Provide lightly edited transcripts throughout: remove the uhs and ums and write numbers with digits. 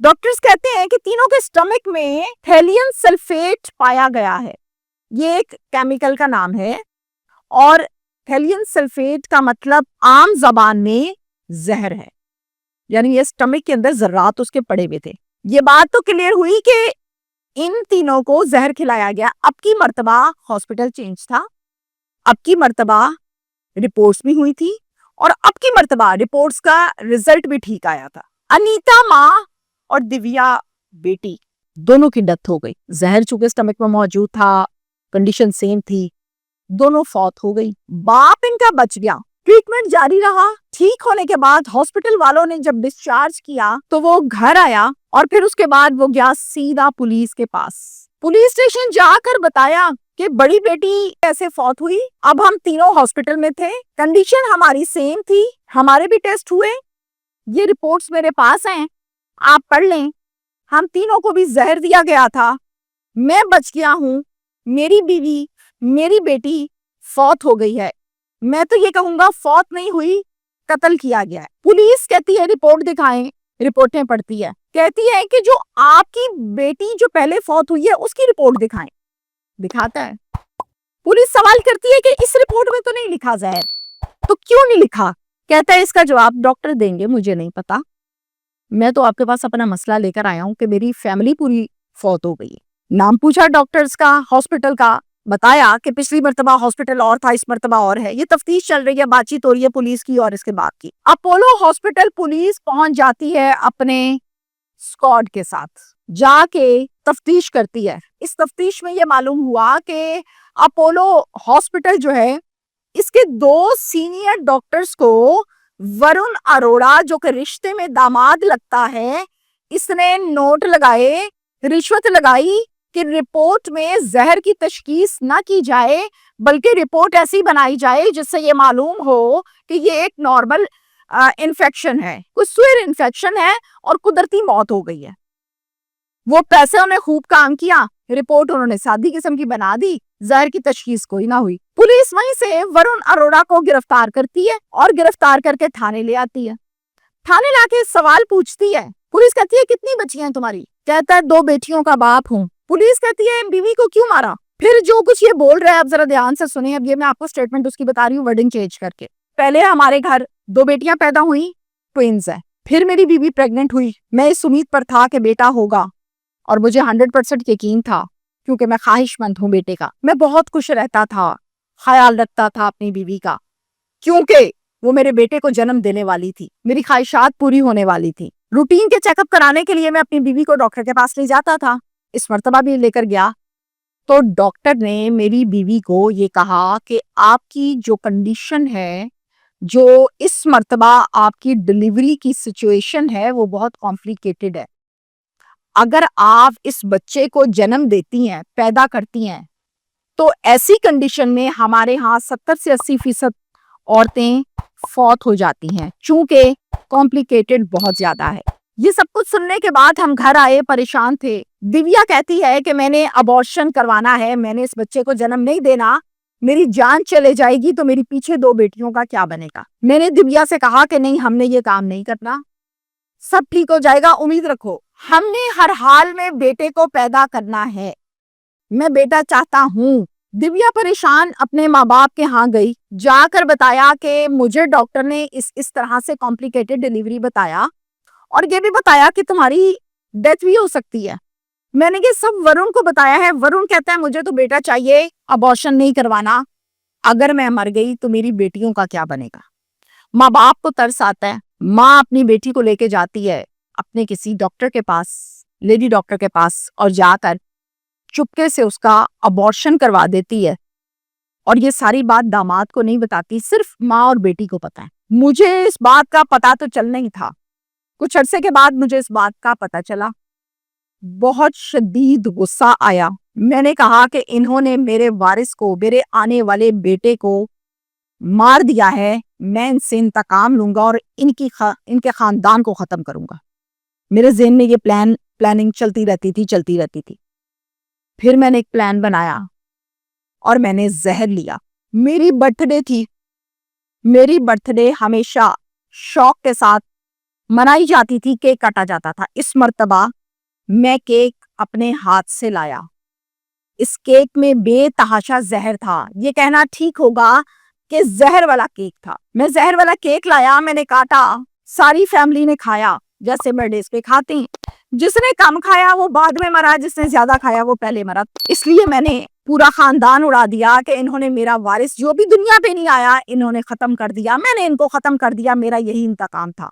Doctors کہتے ہیں کہ تینوں کے اسٹمک میں تھیلیم سلفیٹ پایا گیا ہے. یہ ایک کیمیکل کا نام ہے اور تھیلیم سلفیٹ کا مطلب عام زبان میں زہر ہے. یعنی یہ اسٹمک کے اندر ذرات اس کے پڑے ہوئے تھے. یہ بات تو کلیئر ہوئی کہ ان تینوں کو زہر کھلایا گیا. اب کی مرتبہ ہاسپٹل چینج تھا, اب کی مرتبہ رپورٹس بھی ہوئی تھی اور اب کی مرتبہ رپورٹس کا ریزلٹ بھی ٹھیک آیا تھا. انیتا ماں اور دیویا بیٹی دونوں کی ڈیتھ ہو گئی. زہر چونکہ اسٹمک میں موجود تھا, کنڈیشن سیم تھی, دونوں فوت ہو گئی. باپ ان کا بچ گیا, ٹریٹمنٹ جاری رہا. ٹھیک ہونے کے بعد ہاسپٹل والوں نے جب ڈسچارج کیا تو وہ گھر آیا اور پھر اس کے بعد وہ گیا سیدھا پولیس کے پاس. پولیس اسٹیشن جا کر بتایا کہ بڑی بیٹی ایسے فوت ہوئی. اب ہم تینوں ہاسپٹل میں تھے, کنڈیشن ہماری سیم تھی, ہمارے بھی ٹیسٹ ہوئے, یہ رپورٹس میرے پاس ہیں, آپ پڑھ لیں. ہم تینوں کو بھی زہر دیا گیا تھا, میں بچ گیا ہوں, میری بیوی میری بیٹی فوت ہو گئی ہے. میں تو یہ کہوں گا فوت نہیں ہوئی, قتل کیا گیا ہے. پولیس کہتی ہے رپورٹ دکھائیں, رپورٹیں پڑھتی ہے, کہتی ہے کہ جو آپ کی بیٹی جو پہلے فوت ہوئی ہے اس کی رپورٹ دکھائیں. دکھاتا ہے. پولیس سوال کرتی ہے کہ اس رپورٹ میں تو نہیں لکھا زہر, تو کیوں نہیں لکھا؟ کہتا ہے اس کا جواب ڈاکٹر دیں گے, مجھے نہیں پتا. میں تو آپ کے پاس اپنا مسئلہ لے کر آیا ہوں کہ میری فیملی پوری فوت ہو گئی. نام پوچھا ڈاکٹرز کا, ہاسپٹل کا, بتایا کہ پچھلی مرتبہ ہاسپٹل اور تھا, اس مرتبہ اور ہے. یہ تفتیش چل رہی ہے, بات چیت ہو رہی ہے پولیس کی اور اس کے بعد کی. اپولو ہاسپٹل پولیس پہنچ جاتی ہے اپنے اسکواڈ کے ساتھ, جا کے تفتیش کرتی ہے. اس تفتیش میں یہ معلوم ہوا کہ اپولو ہاسپٹل جو ہے اس کے 2 سینئر ڈاکٹرز کو ورن اروڑا جو کہ رشتے میں داماد لگتا ہے, اس نے نوٹ لگائے, رشوت لگائی کہ رپورٹ میں زہر کی تشخیص نہ کی جائے بلکہ رپورٹ ایسی بنائی جائے جس سے یہ معلوم ہو کہ یہ ایک نارمل انفیکشن ہے, کوئی سوئر انفیکشن ہے اور قدرتی موت ہو گئی ہے. وہ پیسے انہیں خوب کام کیا, رپورٹ انہوں نے سادی قسم کی بنا دی, زہر کی تشخیص کوئی نہ ہوئی. پولیس وہیں سے ورن اروڑا کو گرفتار کرتی ہے اور گرفتار کر کے تھانے لے آتی ہے. تھانے لا کے سوال پوچھتی ہے. پولیس کہتی ہے کتنی بچیاں ہیں تمہاری؟ کہتا ہے 2 بیٹیوں کا باپ ہوں. پولیس کہتی ہے بیوی کو کیوں مارا؟ پھر جو کچھ یہ بول رہا ہے اب ذرا دھیان سے سنیں. اب یہ میں آپ کو اسٹیٹمنٹ اس کی بتا رہی ہوں ورڈنگ چینج کر کے. پہلے ہمارے گھر 2 بیٹیاں پیدا ہوئیں, ٹوئنز ہیں. پھر میری بیوی پریگننٹ ہوئی. میں اس امید پر تھا کہ بیٹا ہوگا اور مجھے 100% یقین تھا کیونکہ میں خواہش مند ہوں بیٹے کا. میں بہت خوش رہتا تھا, خیال رکھتا تھا اپنی بیوی کا, کیونکہ وہ میرے بیٹے کو جنم دینے والی تھی, میری خواہشات پوری ہونے والی تھی. روٹین کے چیک اپ کرانے کے لیے میں اپنی بیوی کو ڈاکٹر کے پاس لے جاتا تھا. اس مرتبہ بھی لے کر گیا تو ڈاکٹر نے میری بیوی کو یہ کہا کہ آپ کی جو کنڈیشن ہے, جو اس مرتبہ آپ کی ڈلیوری کی سچویشن ہے وہ بہت کمپلیکیٹڈ ہے. اگر آپ اس بچے کو جنم دیتی ہیں, پیدا کرتی ہیں, تو ایسی کنڈیشن میں ہمارے ہاں 70 سے 80% عورتیں فوت ہو جاتی ہیں چونکہ کمپلیکیٹڈ بہت زیادہ ہے. یہ سب کچھ سننے کے بعد ہم گھر آئے, پریشان تھے. دیویا کہتی ہے کہ میں نے ابورشن کروانا ہے, میں نے اس بچے کو جنم نہیں دینا, میری جان چلے جائے گی تو میری پیچھے 2 بیٹیوں کا کیا بنے گا. میں نے دیویا سے کہا کہ نہیں, ہم نے یہ کام نہیں کرنا, سب ٹھیک ہو جائے گا, امید رکھو. ہم نے ہر حال میں بیٹے کو پیدا کرنا ہے, میں بیٹا چاہتا ہوں. دیویا پریشان اپنے ماں باپ کے ہاں گئی, جا کر بتایا کہ مجھے ڈاکٹر نے اس طرح سے کمپلیکیٹڈ ڈلیوری بتایا اور یہ بھی بتایا کہ تمہاری ڈیتھ بھی ہو سکتی ہے. میں نے یہ سب ورن کو بتایا ہے. ورن کہتا ہے مجھے تو بیٹا چاہیے, ابورشن نہیں کروانا, اگر میں مر گئی تو میری بیٹیوں کا کیا بنے گا. ماں باپ کو ترس آتا ہے. ماں اپنی بیٹی کو لے کے جاتی ہے اپنے کسی ڈاکٹر کے پاس, لیڈی ڈاکٹر کے پاس, اور جا کر چپکے سے اس کا ابورشن کروا دیتی ہے. اور یہ ساری بات داماد کو نہیں بتاتی, صرف ماں اور بیٹی کو پتا ہے. مجھے اس بات کا پتا تو چل نہیں تھا. کچھ عرصے کے بعد مجھے اس بات کا پتا چلا. بہت شدید غصہ آیا. میں نے کہا کہ انہوں نے میرے وارث کو, میرے آنے والے بیٹے کو مار دیا ہے, میں ان سے انتقام لوں گا اور ان کے خاندان کو ختم کروں گا. میرے ذہن میں یہ پلاننگ چلتی رہتی تھی. پھر میں نے ایک پلان بنایا اور میں نے زہر لیا. میری برتھ ڈے تھی. میری برتھ ڈے ہمیشہ شوق کے ساتھ منائی جاتی تھی، کیک کاٹا جاتا تھا. اس مرتبہ میں کیک اپنے ہاتھ سے لایا. اس کیک میں بے تحاشا زہر تھا. یہ کہنا ٹھیک ہوگا کہ زہر والا کیک تھا. میں زہر والا کیک لایا، میں نے کاٹا، ساری فیملی نے کھایا جیسے برتھڈیز پہ کھاتے ہیں. جس نے کم کھایا وہ بعد میں مرا، جس نے زیادہ کھایا وہ پہلے مرا. اس لیے میں نے پورا خاندان اڑا دیا کہ انہوں نے میرا وارث جو بھی دنیا پہ نہیں آیا انہوں نے ختم کر دیا. میں نے ان کو ختم کر دیا. میرا یہی انتقام تھا.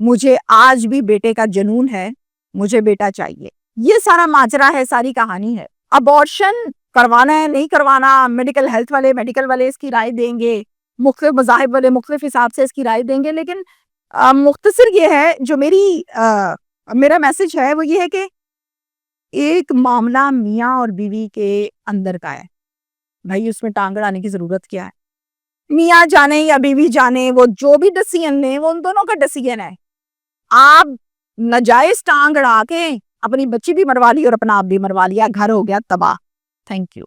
مجھے آج بھی بیٹے کا جنون ہے، مجھے بیٹا چاہیے. یہ سارا ماجرا ہے، ساری کہانی ہے. ابارشن کروانا ہے نہیں کروانا، میڈیکل ہیلتھ والے میڈیکل والے اس کی رائے دیں گے، مختلف مذاہب والے مختلف حساب سے اس کی رائے دیں گے. لیکن مختصر یہ ہے جو میرا میسج ہے وہ یہ ہے کہ ایک معاملہ میاں اور بیوی کے اندر کا ہے. بھائی اس میں ٹانگ اڑانے کی ضرورت کیا ہے؟ میاں جانے یا بیوی جانے، وہ جو بھی ڈسیزن لیں وہ ان دونوں کا ڈسیزن ہے. آپ ناجائز ٹانگ اڑا کے اپنی بچی بھی مروا لی اور اپنا آپ بھی مروا لیا، گھر ہو گیا تباہ. Thank you.